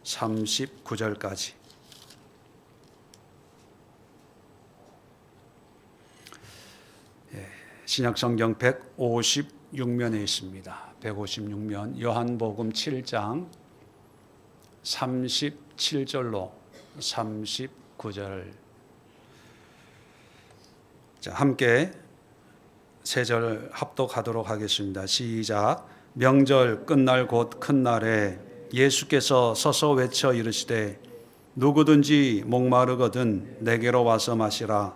39절까지. 신약성경 156면에 있습니다. 156면 요한복음 7장 37절로 39절. 자, 함께 세 절 합독하도록 하겠습니다. 시작. 명절 끝날 곧 큰 날에 예수께서 서서 외쳐 이르시되 누구든지 목마르거든 내게로 와서 마시라.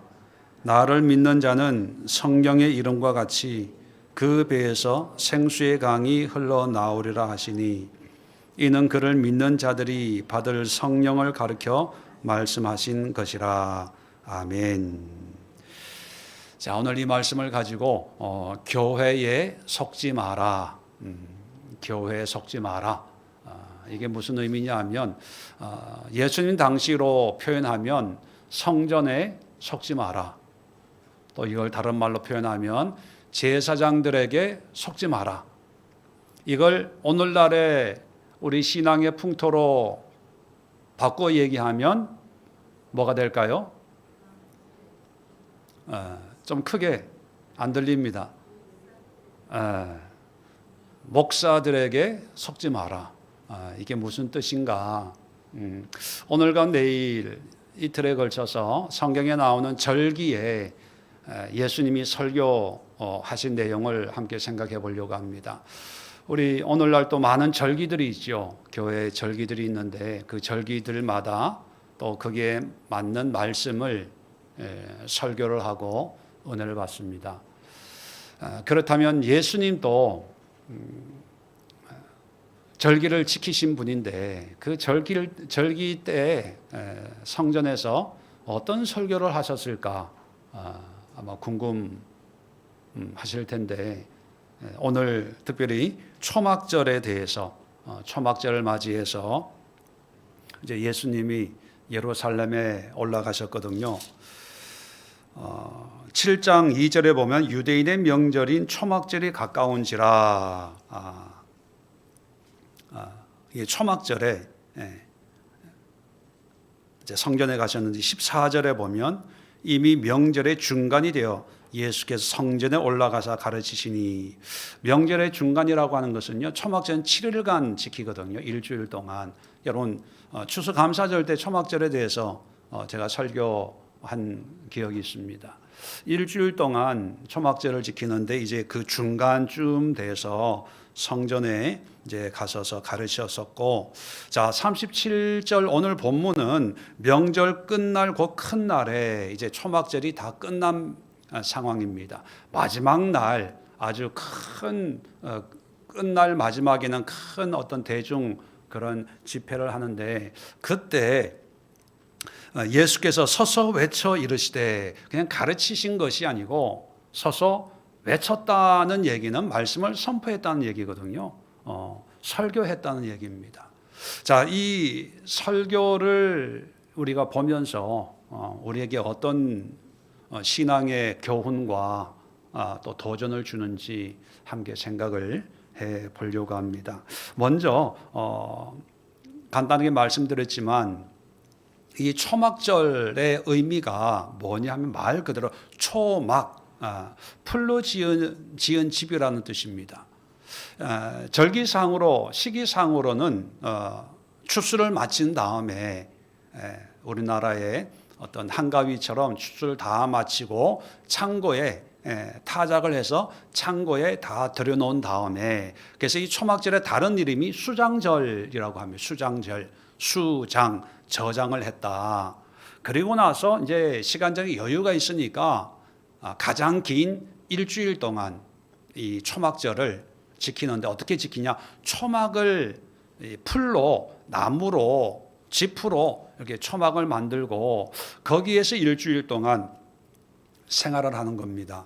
나를 믿는 자는 성경의 이름과 같이 그 배에서 생수의 강이 흘러나오리라 하시니 이는 그를 믿는 자들이 받을 성령을 가르쳐 말씀하신 것이라. 아멘. 자, 오늘 이 말씀을 가지고 교회에 속지 마라. 교회에 속지 마라. 이게 무슨 의미냐 하면 예수님 당시로 표현하면 성전에 속지 마라. 또 이걸 다른 말로 표현하면 제사장들에게 속지 마라. 이걸 오늘날의 우리 신앙의 풍토로 바꿔 얘기하면 뭐가 될까요? 좀 크게 안 들립니다. 목사들에게 속지 마라. 이게 무슨 뜻인가? 오늘과 내일 이틀에 걸쳐서 성경에 나오는 절기에 예수님이 설교하신 내용을 함께 생각해 보려고 합니다. 우리 오늘날 또 많은 절기들이 있죠. 교회 절기들이 있는데 그 절기들마다 또 거기에 맞는 말씀을 설교를 하고 은혜를 받습니다. 그렇다면 예수님도 절기를 지키신 분인데 그 절기 때 성전에서 어떤 설교를 하셨을까 아마 궁금하실 텐데 오늘 특별히 초막절에 대해서 초막절을 맞이해서 이제 예수님이 예루살렘에 올라가셨거든요. 7장 2절에 보면 유대인의 명절인 초막절이 가까운지라. 이게 초막절에 이제 성전에 가셨는데 14절에 보면 이미 명절의 중간이 되어 예수께서 성전에 올라가서 가르치시니, 명절의 중간이라고 하는 것은요, 초막절은 7일간 지키거든요. 일주일 동안. 여러분 추수감사절 때 초막절에 대해서 제가 설교한 기억이 있습니다. 일주일 동안 초막절을 지키는데 이제 그 중간쯤 돼서 성전에 이제 가셔서 가르쳤었고, 자 37절 오늘 본문은 명절 끝날 곧 큰 날에 이제 초막절이 다 끝난 상황입니다. 마지막 날 아주 큰 끝날 마지막에는 큰 어떤 대중 그런 집회를 하는데 그때 예수께서 서서 외쳐 이르시되, 그냥 가르치신 것이 아니고 서서 외쳤다는 얘기는 말씀을 선포했다는 얘기거든요. 설교했다는 얘기입니다. 자, 이 설교를 우리가 보면서 우리에게 어떤 신앙의 교훈과 또 도전을 주는지 함께 생각을 해 보려고 합니다. 먼저 간단하게 말씀드렸지만 이 초막절의 의미가 뭐냐 하면 말 그대로 초막, 풀로 지은 집이라는 뜻입니다. 절기상으로 시기상으로는 추수를 마친 다음에 우리나라의 어떤 한가위처럼 추수를 다 마치고 창고에 타작을 해서 창고에 다 들여놓은 다음에, 그래서 이 초막절의 다른 이름이 수장절이라고 합니다. 수장절, 수장, 저장을 했다. 그리고 나서 이제 시간적인 여유가 있으니까 가장 긴 일주일 동안 이 초막절을 지키는데 어떻게 지키냐? 초막을 풀로, 나무로, 짚으로 이렇게 초막을 만들고 거기에서 일주일 동안 생활을 하는 겁니다.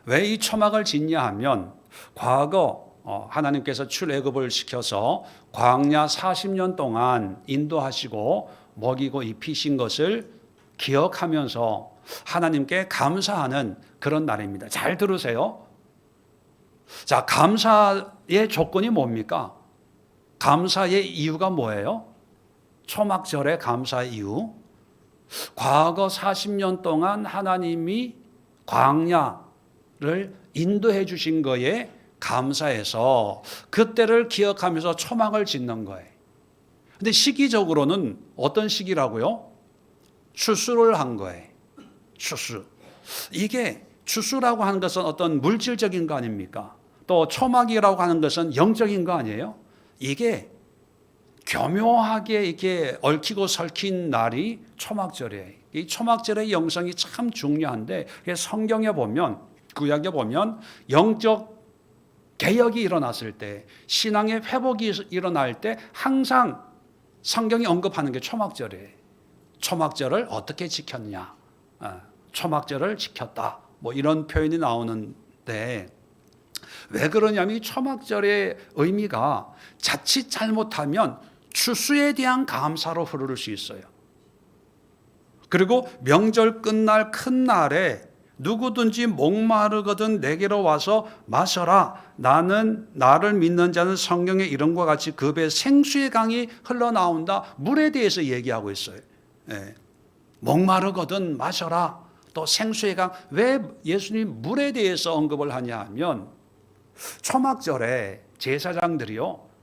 왜 이 초막을 짓냐 하면 과거 하나님께서 출애굽을 시켜서 광야 40년 동안 인도하시고 먹이고 입히신 것을 기억하면서 하나님께 감사하는 그런 날입니다. 잘 들으세요. 자, 감사의 조건이 뭡니까? 감사의 이유가 뭐예요? 초막절의 감사 이유, 과거 40년 동안 하나님이 광야를 인도해 주신 거에 감사해서 그때를 기억하면서 초막을 짓는 거예요. 근데 시기적으로는 어떤 시기라고요? 추수를 한 거예요. 추수. 이게 추수라고 하는 것은 어떤 물질적인 거 아닙니까? 또 초막이라고 하는 것은 영적인 거 아니에요? 이게 교묘하게 이렇게 얽히고 설킨 날이 초막절이에요. 이 초막절의 영성이 참 중요한데 성경에 보면, 구약에 보면 영적 개혁이 일어났을 때, 신앙의 회복이 일어날 때 항상 성경이 언급하는 게 초막절이에요. 초막절을 어떻게 지켰냐? 초막절을 지켰다. 뭐 이런 표현이 나오는데, 왜 그러냐면 이 초막절의 의미가 자칫 잘못하면 추수에 대한 감사로 흐를 수 있어요. 그리고 명절 끝날 큰 날에 누구든지 목마르거든 내게로 와서 마셔라. 나를 믿는 자는 성경에 이름과 같이 그 배 생수의 강이 흘러나온다. 물에 대해서 얘기하고 있어요. 목마르거든 마셔라. 또 생수의 강. 왜 예수님 물에 대해서 언급을 하냐 하면 초막절에 제사장들이요,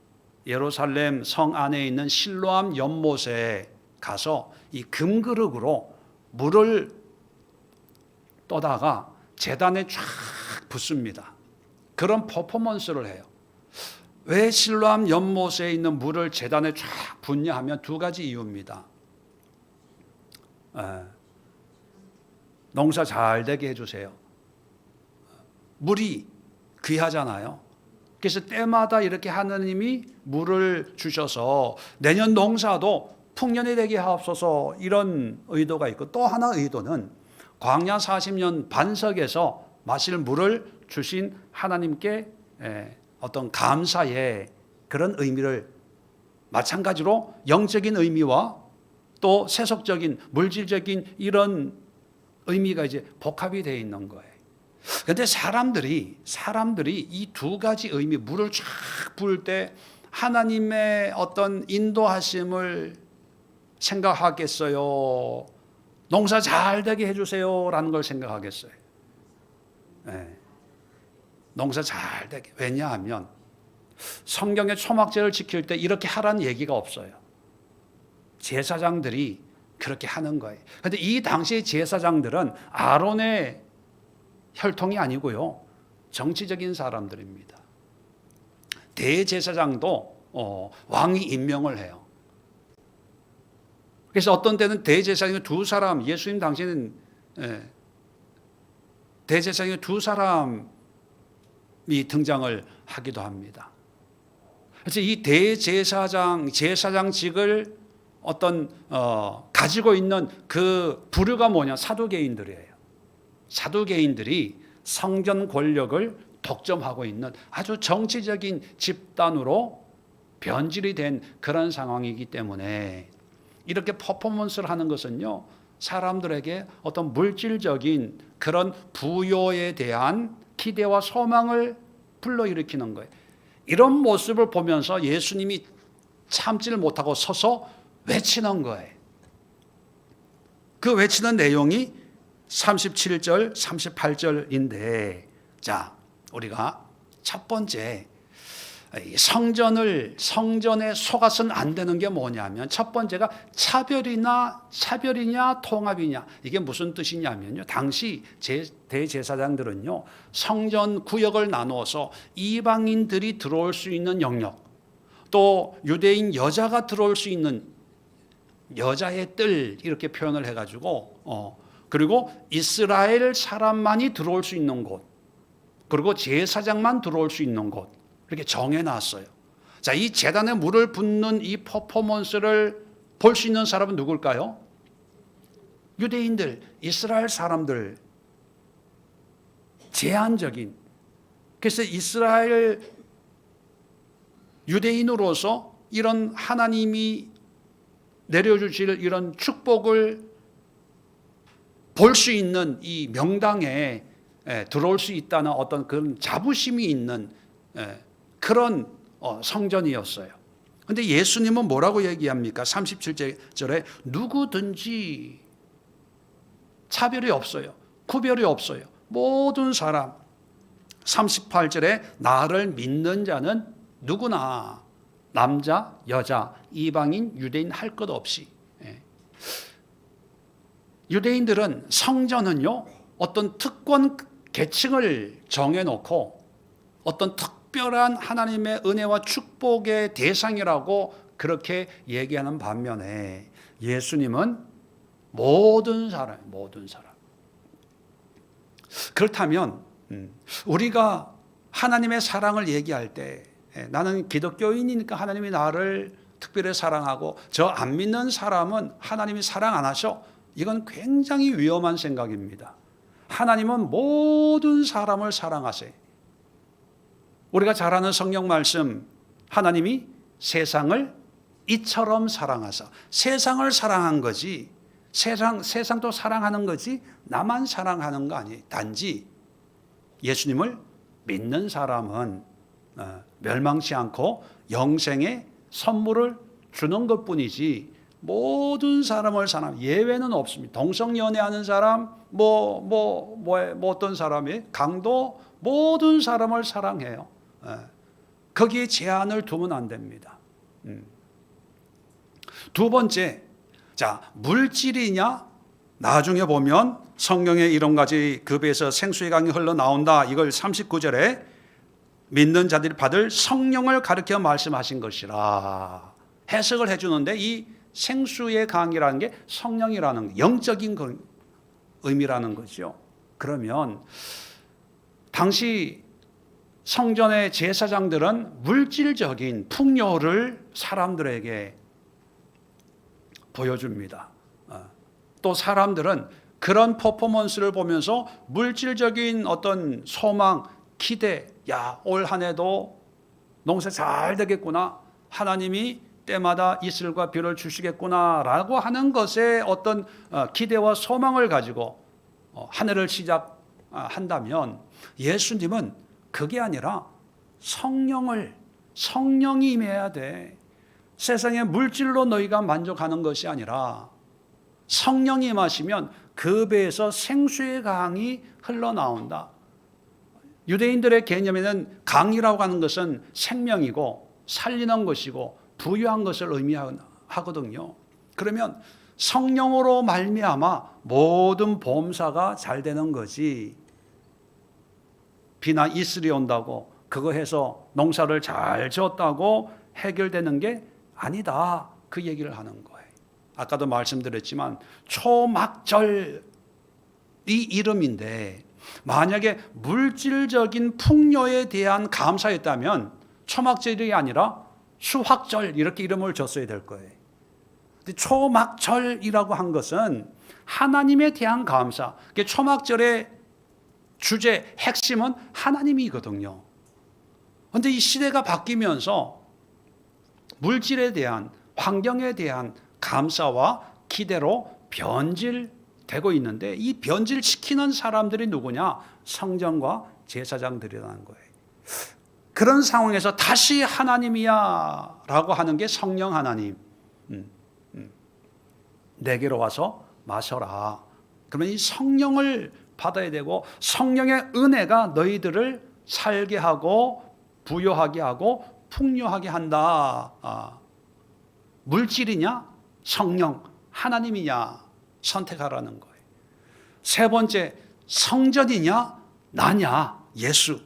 예루살렘 성 안에 있는 실로암 연못에 가서 이 금그릇으로 물을 떠다가 제단에 쫙 붓습니다. 그런 퍼포먼스를 해요. 왜 실로암 연못에 있는 물을 제단에 쫙 붓냐 하면 두 가지 이유입니다. 농사 잘 되게 해주세요. 물이 귀하잖아요. 그래서 때마다 이렇게 하나님이 물을 주셔서 내년 농사도 풍년이 되게 하옵소서, 이런 의도가 있고, 또 하나 의도는 광야 40년 반석에서 마실 물을 주신 하나님께 어떤 감사의 그런 의미를, 마찬가지로 영적인 의미와 또 세속적인 물질적인 이런 의미가 이제 복합이 되어 있는 거예요. 그런데 사람들이 이 두 가지 의미, 물을 쫙 부을 때 하나님의 어떤 인도하심을 생각하겠어요? 농사 잘 되게 해주세요 라는 걸 생각하겠어요? 농사 잘 되게. 왜냐하면 성경의 초막절을 지킬 때 이렇게 하라는 얘기가 없어요. 제사장들이 그렇게 하는 거예요. 그런데 이 당시의 제사장들은 아론의 혈통이 아니고요, 정치적인 사람들입니다. 대제사장도 왕이 임명을 해요. 그래서 어떤 때는 대제사장이 두 사람, 예수님 당시에는 대제사장이 두 사람이 등장을 하기도 합니다. 그래서 이 제사장직을 가지고 있는 그 부류가 뭐냐? 사두개인들이에요. 사두개인들이 성전 권력을 독점하고 있는 아주 정치적인 집단으로 변질이 된 그런 상황이기 때문에 이렇게 퍼포먼스를 하는 것은요, 사람들에게 어떤 물질적인 그런 부요에 대한 기대와 소망을 불러일으키는 거예요. 이런 모습을 보면서 예수님이 참지를 못하고 서서 외치는 거예요. 그 외치는 내용이 37절, 38절인데, 자, 우리가 첫 번째 성전에 속아서는 안 되는 게 뭐냐면, 첫 번째가 차별이냐 통합이냐. 이게 무슨 뜻이냐면요, 당시 대제사장들은요, 성전 구역을 나누어서 이방인들이 들어올 수 있는 영역, 또 유대인 여자가 들어올 수 있는 여자의 뜰, 이렇게 표현을 해가지고 그리고 이스라엘 사람만이 들어올 수 있는 곳, 그리고 제사장만 들어올 수 있는 곳, 이렇게 정해놨어요. 자, 이 제단에 물을 붓는 이 퍼포먼스를 볼 수 있는 사람은 누굴까요? 유대인들, 이스라엘 사람들. 제한적인. 그래서 이스라엘 유대인으로서 이런 하나님이 내려주실 이런 축복을 볼 수 있는 이 명당에 들어올 수 있다는 어떤 그런 자부심이 있는 그런 성전이었어요. 근데 예수님은 뭐라고 얘기합니까? 37절에 누구든지 차별이 없어요. 구별이 없어요. 모든 사람. 38절에 나를 믿는 자는 누구나 남자, 여자, 이방인, 유대인 할 것 없이. 유대인들은 성전은요, 어떤 특권 계층을 정해놓고 어떤 특별한 하나님의 은혜와 축복의 대상이라고 그렇게 얘기하는 반면에 예수님은 모든 사람. 그렇다면 우리가 하나님의 사랑을 얘기할 때 나는 기독교인이니까 하나님이 나를 특별히 사랑하고 저 안 믿는 사람은 하나님이 사랑 안 하셔. 이건 굉장히 위험한 생각입니다. 하나님은 모든 사람을 사랑하세요. 우리가 잘 아는 성경 말씀, 하나님이 세상을 이처럼 사랑하사. 세상을 사랑한 거지, 세상도 사랑하는 거지 나만 사랑하는 거 아니에요. 단지 예수님을 믿는 사람은 멸망치 않고 영생의 선물을 주는 것뿐이지 모든 사람을 사랑, 예외는 없습니다. 동성연애하는 사람, 어떤 사람이 강도 모든 사람을 사랑해요. 거기에 제한을 두면 안 됩니다. 두 번째, 자, 물질이냐? 나중에 보면 성경에 이런 가지 급에서 생수의 강이 흘러나온다. 이걸 39절에 믿는 자들이 받을 성령을 가르쳐 말씀하신 것이라 해석을 해주는데, 이 생수의 강이라는 게 성령이라는 영적인 의미라는 거죠. 그러면 당시 성전의 제사장들은 물질적인 풍요를 사람들에게 보여줍니다. 또 사람들은 그런 퍼포먼스를 보면서 물질적인 어떤 소망, 기대, 야, 올 한 해도 농사 잘 되겠구나, 하나님이 때마다 이슬과 비를 주시겠구나 라고 하는 것에 어떤 기대와 소망을 가지고 한 해를 시작한다면, 예수님은 그게 아니라 성령이 임해야 돼. 세상의 물질로 너희가 만족하는 것이 아니라 성령이 임하시면 그 배에서 생수의 강이 흘러나온다. 유대인들의 개념에는 강이라고 하는 것은 생명이고 살리는 것이고 부유한 것을 의미하거든요. 그러면 성령으로 말미암아 모든 범사가 잘 되는 거지, 비나 이슬이 온다고 그거 해서 농사를 잘 지었다고 해결되는 게 아니다, 그 얘기를 하는 거예요. 아까도 말씀드렸지만 초막절이 이름인데, 만약에 물질적인 풍요에 대한 감사였다면 초막절이 아니라 수확절 이렇게 이름을 줬어야 될 거예요. 근데 초막절이라고 한 것은 하나님에 대한 감사. 초막절의 주제, 핵심은 하나님이거든요. 그런데 이 시대가 바뀌면서 물질에 대한, 환경에 대한 감사와 기대로 변질되고 있는데, 이 변질시키는 사람들이 누구냐? 성전과 제사장들이라는 거예요. 그런 상황에서 다시 하나님이야 라고 하는 게 성령 하나님. 내게로 와서 마셔라. 그러면 이 성령을 받아야 되고, 성령의 은혜가 너희들을 살게 하고 부요하게 하고 풍요하게 한다. 물질이냐? 성령, 하나님이냐? 선택하라는 거예요. 세 번째, 성전이냐? 나냐? 예수.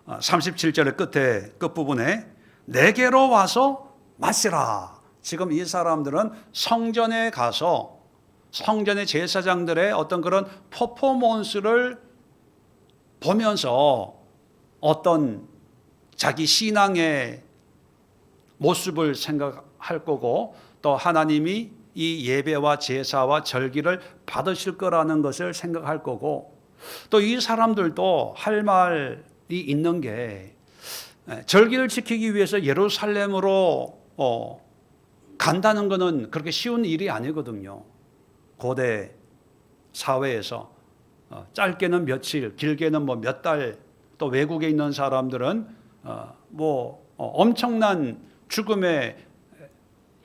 37절의 끝부분에 내게로 와서 마시라. 지금 이 사람들은 성전에 가서 성전의 제사장들의 어떤 그런 퍼포먼스를 보면서 어떤 자기 신앙의 모습을 생각할 거고, 또 하나님이 이 예배와 제사와 절기를 받으실 거라는 것을 생각할 거고, 또 이 사람들도 할 말이 있는 게, 절기를 지키기 위해서 예루살렘으로 간다는 것은 그렇게 쉬운 일이 아니거든요. 고대 사회에서 짧게는 며칠, 길게는 몇 달, 또 외국에 있는 사람들은 엄청난 죽음의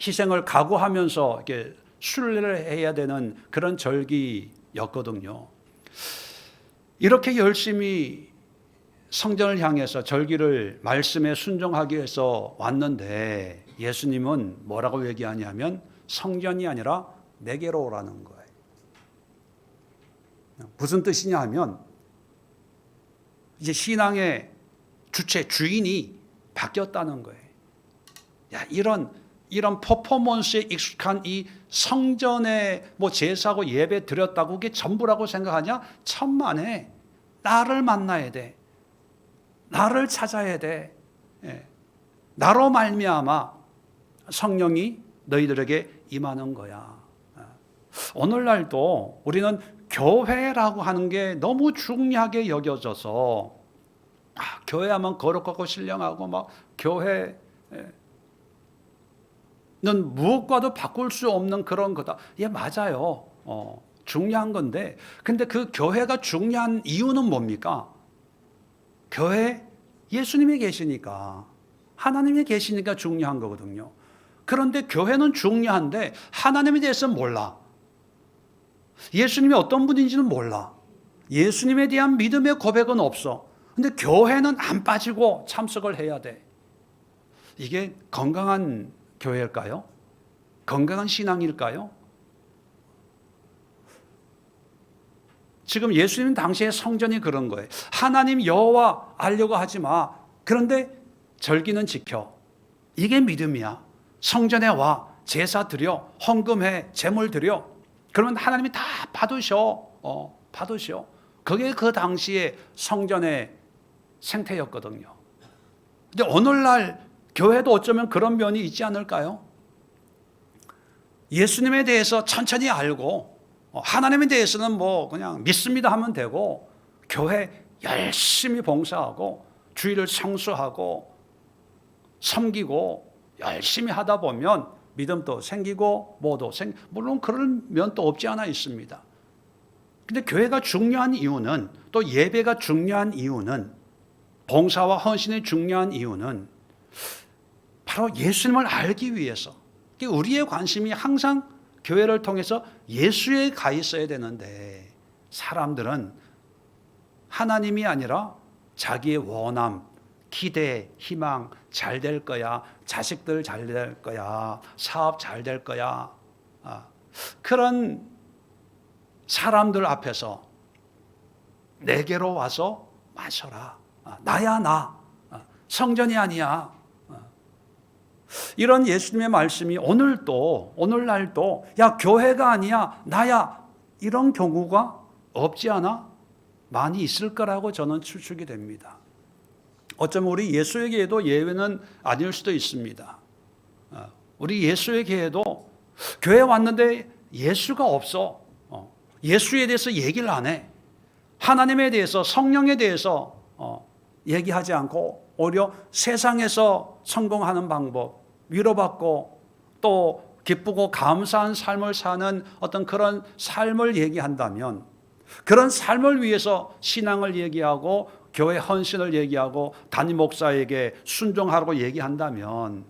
희생을 각오하면서 이렇게 순례를 해야 되는 그런 절기였거든요. 이렇게 열심히 성전을 향해서 절기를 말씀에 순종하기 위해서 왔는데 예수님은 뭐라고 얘기하냐면 성전이 아니라 내게로 오라는 거예요. 무슨 뜻이냐 하면 이제 신앙의 주체, 주인이 바뀌었다는 거예요. 야, 이런 퍼포먼스에 익숙한 이 성전에 뭐 제사하고 예배 드렸다고 그게 전부라고 생각하냐? 천만에. 나를 만나야 돼. 나를 찾아야 돼. 나로 말미암아 성령이 너희들에게 임하는 거야. 오늘날도 우리는 교회라고 하는 게 너무 중요하게 여겨져서 교회 하면 거룩하고 신령하고 막 교회는 무엇과도 바꿀 수 없는 그런 거다. 예, 맞아요. 중요한 건데, 근데 그 교회가 중요한 이유는 뭡니까? 교회 예수님이 계시니까, 하나님이 계시니까 중요한 거거든요. 그런데 교회는 중요한데 하나님에 대해서는 몰라. 예수님이 어떤 분인지는 몰라. 예수님에 대한 믿음의 고백은 없어. 근데 교회는 안 빠지고 참석을 해야 돼. 이게 건강한 교회일까요? 건강한 신앙일까요? 지금 예수님 당시의 성전이 그런 거예요. 하나님 여호와 알려고 하지 마. 그런데 절기는 지켜. 이게 믿음이야. 성전에 와. 제사 드려. 헌금해. 제물 드려. 그러면 하나님이 다 받으셔. 받으셔. 그게 그 당시에 성전의 생태였거든요. 근데 오늘날 교회도 어쩌면 그런 면이 있지 않을까요? 예수님에 대해서 천천히 알고 하나님에 대해서는 뭐 그냥 믿습니다 하면 되고 교회 열심히 봉사하고 주일을 성수하고 섬기고 열심히 하다 보면 믿음도 생기고 뭐도 물론 그런 면도 없지 않아 있습니다. 근데 교회가 중요한 이유는 또 예배가 중요한 이유는 봉사와 헌신이 중요한 이유는 바로 예수님을 알기 위해서. 우리의 관심이 항상 교회를 통해서 예수에 가 있어야 되는데 사람들은 하나님이 아니라 자기의 원함, 기대, 희망, 잘 될 거야, 자식들 잘 될 거야, 사업 잘 될 거야. 그런 사람들 앞에서 내게로 와서 마셔라. 나야 나. 성전이 아니야. 이런 예수님의 말씀이 오늘날도 야 교회가 아니야 나야 이런 경우가 없지 않아? 많이 있을 거라고 저는 추측이 됩니다. 어쩌면 우리 예수의 교회도 예외는 아닐 수도 있습니다. 우리 예수의 교회도 교회 왔는데 예수가 없어. 예수에 대해서 얘기를 안 해. 하나님에 대해서 성령에 대해서 얘기하지 않고 오히려 세상에서 성공하는 방법, 위로받고 또 기쁘고 감사한 삶을 사는 어떤 그런 삶을 얘기한다면 그런 삶을 위해서 신앙을 얘기하고 교회 헌신을 얘기하고 담임 목사에게 순종하라고 얘기한다면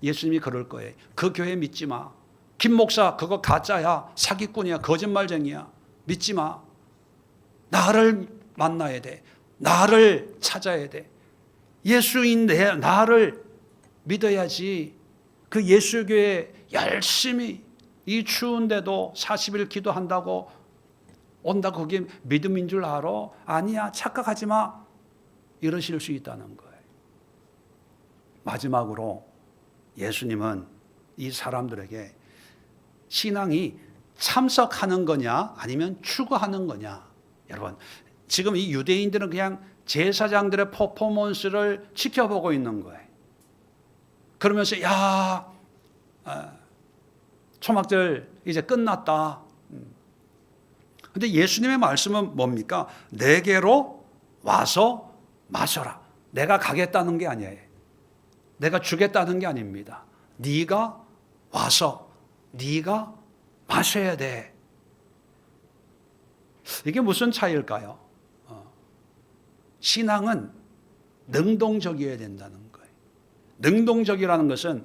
예수님이 그럴 거예요. 그 교회 믿지 마. 김 목사 그거 가짜야. 사기꾼이야. 거짓말쟁이야. 믿지 마. 나를 만나야 돼. 나를 찾아야 돼. 예수인 나를 믿어야지. 그 예수교회 열심히 이 추운데도 40일 기도한다고 온다고 그게 믿음인 줄 알아? 아니야. 착각하지 마. 이러실 수 있다는 거예요. 마지막으로 예수님은 이 사람들에게 신앙이 참석하는 거냐 아니면 추구하는 거냐. 여러분 지금 이 유대인들은 그냥 제사장들의 퍼포먼스를 지켜보고 있는 거예요. 그러면서 초막절 이제 끝났다. 근데 예수님의 말씀은 뭡니까? 내게로 와서 마셔라. 내가 가겠다는 게 아니에요. 내가 주겠다는 게 아닙니다. 네가 와서 네가 마셔야 돼. 이게 무슨 차이일까요? 신앙은 능동적이어야 된다는 거예요. 능동적이라는 것은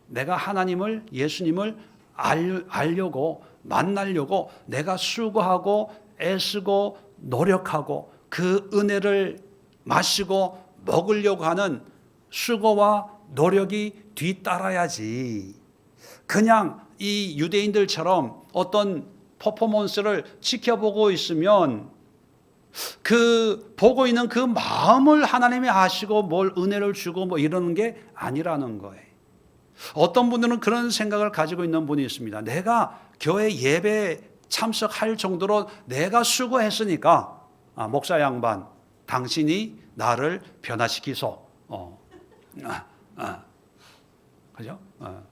내가 하나님을, 예수님을 알려고, 만나려고 내가 수고하고 애쓰고 노력하고 그 은혜를 마시고 먹으려고 하는 수고와 노력이 뒤따라야지, 그냥 이 유대인들처럼 어떤 퍼포먼스를 지켜보고 있으면 그 보고 있는 그 마음을 하나님이 아시고 뭘 은혜를 주고 뭐 이러는 게 아니라는 거예요. 어떤 분들은 그런 생각을 가지고 있는 분이 있습니다. 내가 교회 예배 참석할 정도로 내가 수고했으니까 목사 양반 당신이 나를 변화시키소. 그죠?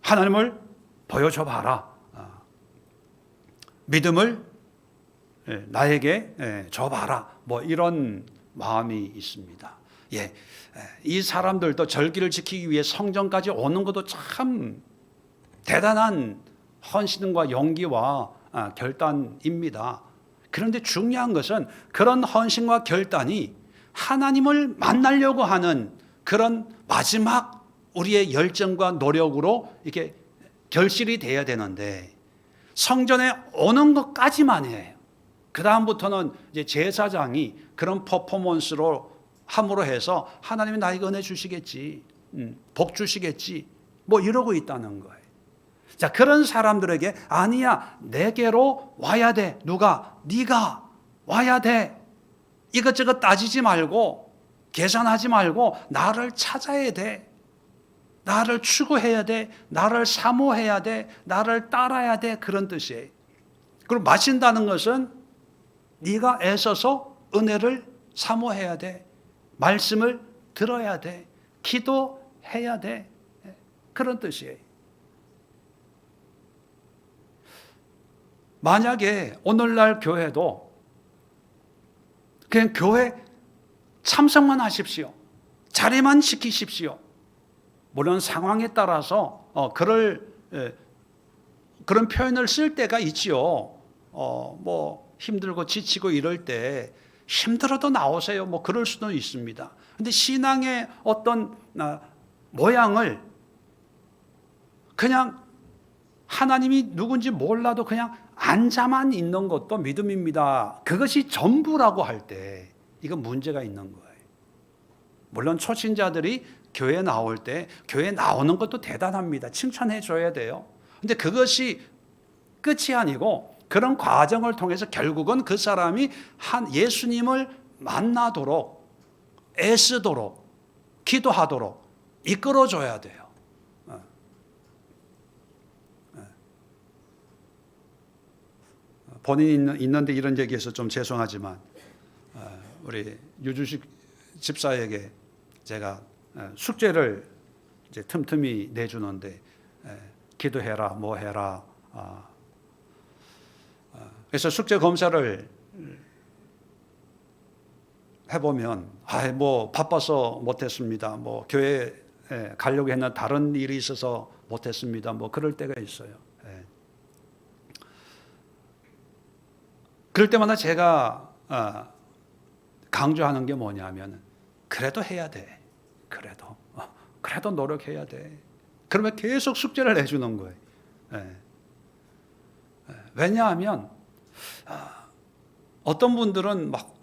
하나님을 보여줘 봐라. 믿음을 나에게 줘봐라. 뭐 이런 마음이 있습니다. 예, 이 사람들도 절기를 지키기 위해 성전까지 오는 것도 참 대단한 헌신과 용기와 결단입니다. 그런데 중요한 것은 그런 헌신과 결단이 하나님을 만나려고 하는 그런 마지막 우리의 열정과 노력으로 이렇게 결실이 돼야 되는데, 성전에 오는 것까지만 해요. 그 다음부터는 이제 제사장이 그런 퍼포먼스로 함으로 해서 하나님이 나에게 은혜 주시겠지, 복 주시겠지, 뭐 이러고 있다는 거예요. 자, 그런 사람들에게 아니야, 내게로 와야 돼. 누가? 네가 와야 돼. 이것저것 따지지 말고 계산하지 말고 나를 찾아야 돼. 나를 추구해야 돼. 나를 사모해야 돼. 나를 따라야 돼. 그런 뜻이에요. 그리고 마신다는 것은 네가 애써서 은혜를 사모해야 돼. 말씀을 들어야 돼. 기도해야 돼. 그런 뜻이에요. 만약에 오늘날 교회도 그냥 교회 참석만 하십시오. 자리만 지키십시오. 물론 상황에 따라서 그런 표현을 쓸 때가 있지요. 뭐 힘들고 지치고 이럴 때 힘들어도 나오세요. 뭐 그럴 수도 있습니다. 근데 신앙의 어떤 모양을 그냥 하나님이 누군지 몰라도 그냥 앉아만 있는 것도 믿음입니다. 그것이 전부라고 할 때 이건 문제가 있는 거예요. 물론 초신자들이 교회 나올 때 교회 나오는 것도 대단합니다. 칭찬해 줘야 돼요. 근데 그것이 끝이 아니고 그런 과정을 통해서 결국은 그 사람이 예수님을 만나도록 애쓰도록 기도하도록 이끌어줘야 돼요. 본인이 있는데 이런 얘기해서 좀 죄송하지만 우리 유주식 집사에게 제가 숙제를 이제 틈틈이 내주는데 기도해라 뭐 해라. 그래서 숙제 검사를 해보면 뭐 바빠서 못했습니다. 뭐 교회 가려고 했나 다른 일이 있어서 못했습니다. 뭐 그럴 때가 있어요. 그럴 때마다 제가 강조하는 게 뭐냐면 그래도 해야 돼. 그래도 노력해야 돼. 그러면 계속 숙제를 내주는 거예요. 왜냐하면 어떤 분들은 막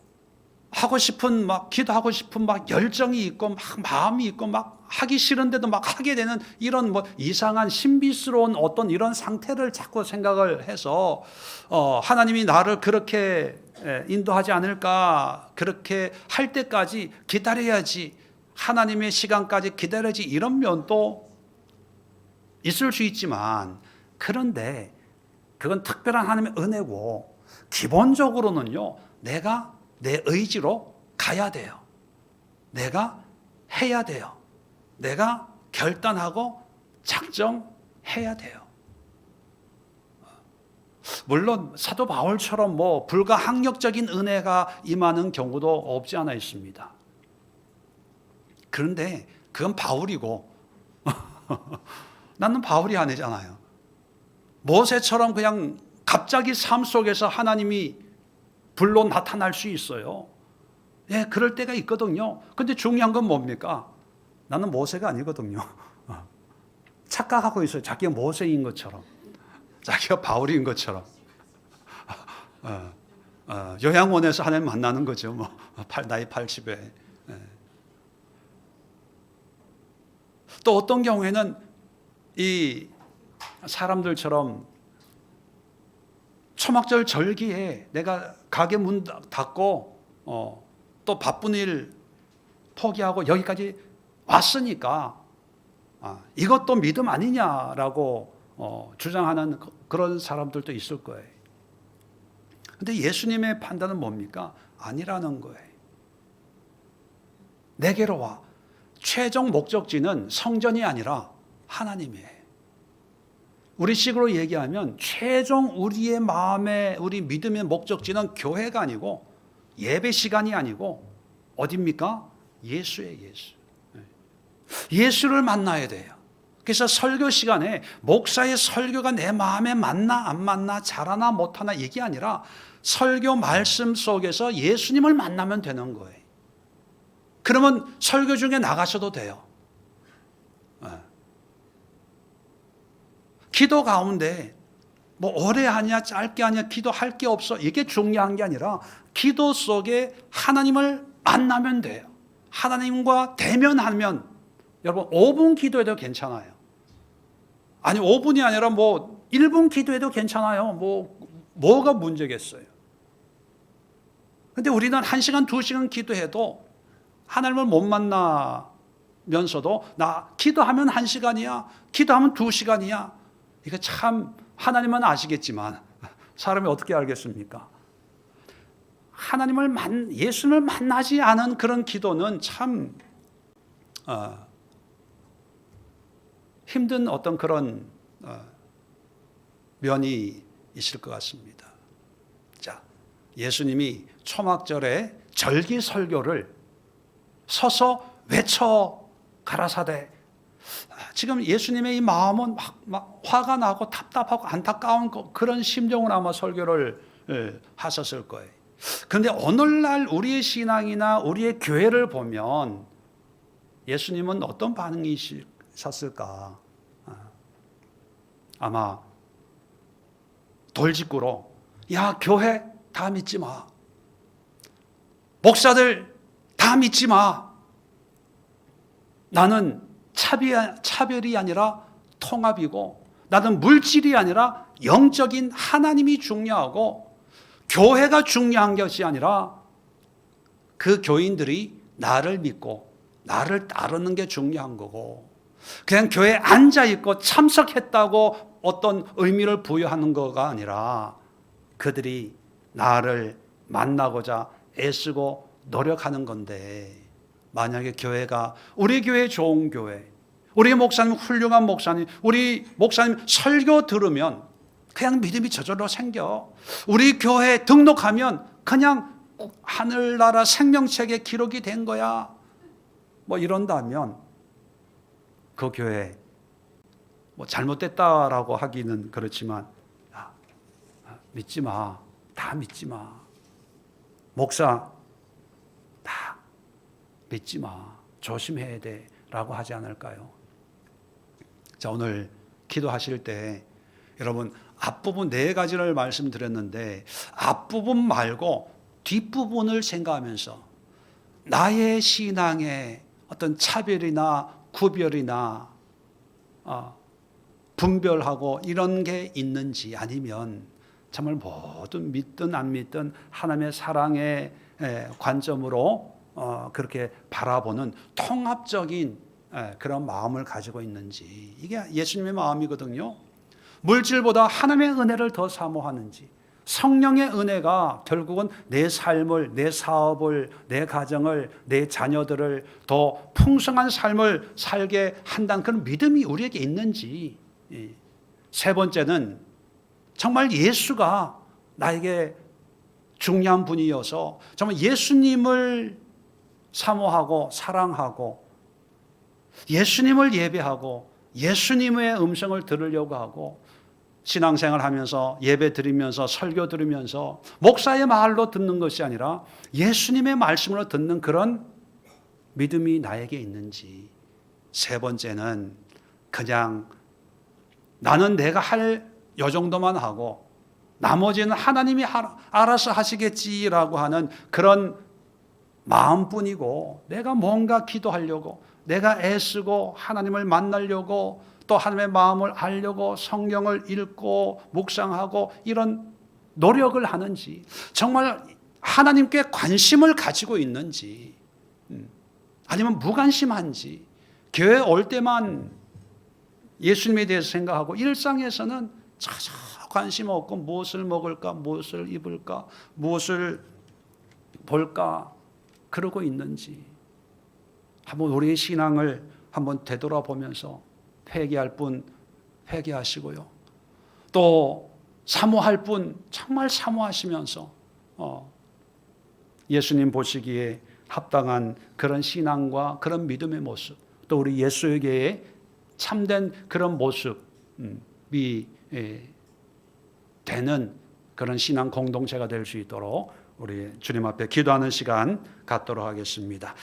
하고 싶은 막 기도하고 싶은 막 열정이 있고 막 마음이 있고 막 하기 싫은데도 막 하게 되는 이런 뭐 이상한 신비스러운 어떤 이런 상태를 자꾸 생각을 해서 하나님이 나를 그렇게 인도하지 않을까, 그렇게 할 때까지 기다려야지, 하나님의 시간까지 기다려야지, 이런 면도 있을 수 있지만, 그런데 그건 특별한 하나님의 은혜고 기본적으로는요, 내가 내 의지로 가야 돼요. 내가 해야 돼요. 내가 결단하고 작정해야 돼요. 물론 사도 바울처럼 뭐 불가항력적인 은혜가 임하는 경우도 없지 않아 있습니다. 그런데 그건 바울이고 나는 바울이 아니잖아요. 모세처럼 그냥 갑자기 삶 속에서 하나님이 불로 나타날 수 있어요. 예, 그럴 때가 있거든요. 근데 중요한 건 뭡니까? 나는 모세가 아니거든요. 착각하고 있어요. 자기가 모세인 것처럼, 자기가 바울인 것처럼. 요양원에서 하나님 만나는 거죠. 뭐 나이 80에. 또 어떤 경우에는 이 사람들처럼 초막절 절기에 내가 가게 문 닫고 또 바쁜 일 포기하고 여기까지 왔으니까 이것도 믿음 아니냐라고 주장하는 그런 사람들도 있을 거예요. 근데 예수님의 판단은 뭡니까? 아니라는 거예요. 내게로 와. 최종 목적지는 성전이 아니라 하나님이에요. 우리 식으로 얘기하면 최종 우리의 마음의 우리 믿음의 목적지는 교회가 아니고 예배 시간이 아니고 어디입니까? 예수예요. 예수. 예수를 만나야 돼요. 그래서 설교 시간에 목사의 설교가 내 마음에 맞나 안 맞나 잘하나 못하나 이게 아니라 설교 말씀 속에서 예수님을 만나면 되는 거예요. 그러면 설교 중에 나가셔도 돼요. 기도 가운데 뭐 오래 하냐 짧게 하냐 기도할 게 없어 이게 중요한 게 아니라 기도 속에 하나님을 만나면 돼요. 하나님과 대면하면 여러분 5분 기도해도 괜찮아요. 아니 5분이 아니라 뭐 1분 기도해도 괜찮아요. 뭐가 문제겠어요. 근데 우리는 1시간 2시간 기도해도 하나님을 못 만나면서도 나 기도하면 1시간이야 기도하면 2시간이야 이거 참 하나님은 아시겠지만 사람이 어떻게 알겠습니까? 예수님을 만나지 않은 그런 기도는 참 힘든 어떤 그런 면이 있을 것 같습니다. 자, 예수님이 초막절에 절기 설교를 서서 외쳐 가라사대. 지금 예수님의 이 마음은 막 화가 나고 답답하고 안타까운 그런 심정으로 아마 설교를 하셨을 거예요. 그런데 오늘날 우리의 신앙이나 우리의 교회를 보면 예수님은 어떤 반응이셨을까? 아마 돌직구로 야 교회 다 믿지 마. 목사들 다 믿지 마. 나는 차별이 아니라 통합이고 나는 물질이 아니라 영적인 하나님이 중요하고 교회가 중요한 것이 아니라 그 교인들이 나를 믿고 나를 따르는 게 중요한 거고 그냥 교회에 앉아있고 참석했다고 어떤 의미를 부여하는 거가 아니라 그들이 나를 만나고자 애쓰고 노력하는 건데 만약에 교회가 우리 교회 좋은 교회 우리 목사님 훌륭한 목사님 우리 목사님 설교 들으면 그냥 믿음이 저절로 생겨. 우리 교회 등록하면 그냥 하늘나라 생명책에 기록이 된 거야. 뭐 이런다면 그 교회 뭐 잘못됐다라고 하기는 그렇지만 믿지 마. 다 믿지 마. 목사 다 믿지 마. 조심해야 돼. 라고 하지 않을까요? 자, 오늘 기도하실 때 여러분 앞부분 4가지를 말씀드렸는데 앞부분 말고 뒷부분을 생각하면서 나의 신앙에 어떤 차별이나 구별이나 분별하고 이런 게 있는지 아니면 정말 뭐든 믿든 안 믿든 하나님의 사랑의 관점으로 그렇게 바라보는 통합적인 그런 마음을 가지고 있는지 이게 예수님의 마음이거든요. 물질보다 하나님의 은혜를 더 사모하는지 성령의 은혜가 결국은 내 삶을 내 사업을 내 가정을 내 자녀들을 더 풍성한 삶을 살게 한다는 그런 믿음이 우리에게 있는지 세 번째는 정말 예수가 나에게 중요한 분이어서 정말 예수님을 사모하고 사랑하고 예수님을 예배하고 예수님의 음성을 들으려고 하고 신앙생활 하면서 예배 드리면서 설교 들으면서 목사의 말로 듣는 것이 아니라 예수님의 말씀으로 듣는 그런 믿음이 나에게 있는지 세 번째는 그냥 나는 내가 할 요 정도만 하고 나머지는 하나님이 알아서 하시겠지라고 하는 그런 마음뿐이고, 내가 뭔가 기도하려고, 내가 애쓰고 하나님을 만나려고, 또 하나님의 마음을 알려고 성경을 읽고 묵상하고 이런 노력을 하는지, 정말 하나님께 관심을 가지고 있는지, 아니면 무관심한지, 교회 올 때만 예수님에 대해서 생각하고 일상에서는 전혀 관심 없고 무엇을 먹을까, 무엇을 입을까, 무엇을 볼까 그러고 있는지, 한번 우리의 신앙을 한번 되돌아보면서 회개할 분 회개하시고요, 또 사모할 분 정말 사모하시면서 예수님 보시기에 합당한 그런 신앙과 그런 믿음의 모습, 또 우리 예수에게의 참된 그런 모습이 되는 그런 신앙 공동체가 될 수 있도록 우리 주님 앞에 기도하는 시간 갖도록 하겠습니다.